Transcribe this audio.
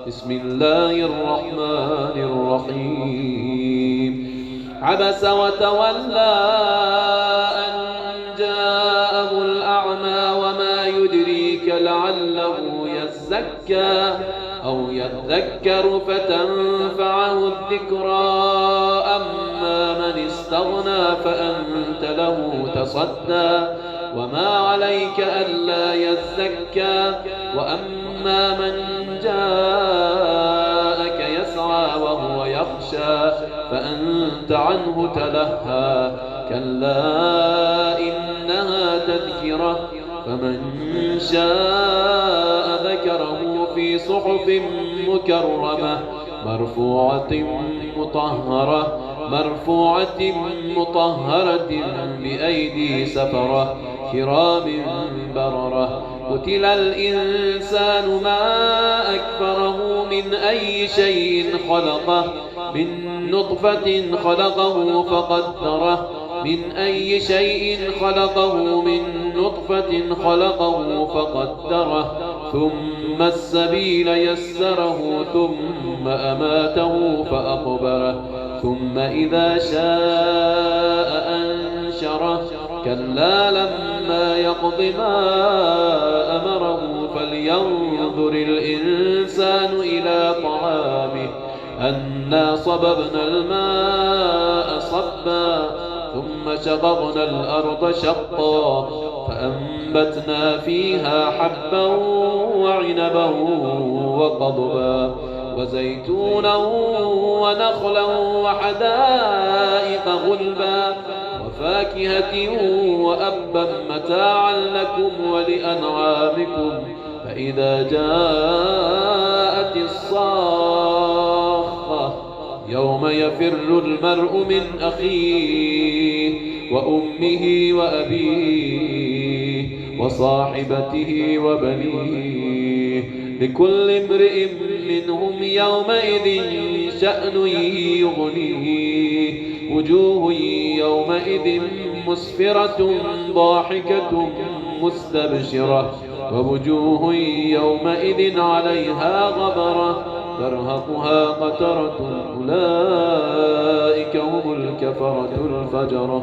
بسم الله الرحمن الرحيم. عبس وتولى أن جاءه الأعمى وما يدريك لعله يزكى أو يذكر فتنفعه الذكرى. أما من استغنى فأنت له تصدى وما عليك ألا يزكى. وأما من جاءك يسعى وهو يخشى فأنت عنه تلهى. كلا إنها تذكرة فمن شاء ذكره في صحف مكرمة مرفوعة مطهرة بأيدي سفرة كرام بررة. قتل الإنسان ما أكفره من أي شيء خلقه من نطفة خلقه فقدره من أي شيء خلقه من نطفة خلقه فقدره ثم السبيل يسره ثم أماته فأقبره ثم إذا شاء أنشره. كلا لما يقض ما أمره فلينظر الإنسان إلى طعامه أنا صببنا الماء صبا ثم شققنا الأرض شقا فأنبتنا فيها حبا وعنبا وقضبا وزيتونا ونخلا وحدائق غلبا وفاكهة وأبا متاعا لكم ولأنعامكم. فإذا جاءت الصاخة يوم يفر المرء من أخيه وأمه وأبيه وصاحبته وبنيه لكل امرئ منهم يومئذ شأن يغنيه. وجوه يومئذ مسفرة ضاحكة مستبشرة ووجوه يومئذ عليها غبرة ترهقها قترة أولئك هم الكفرة الفجرة.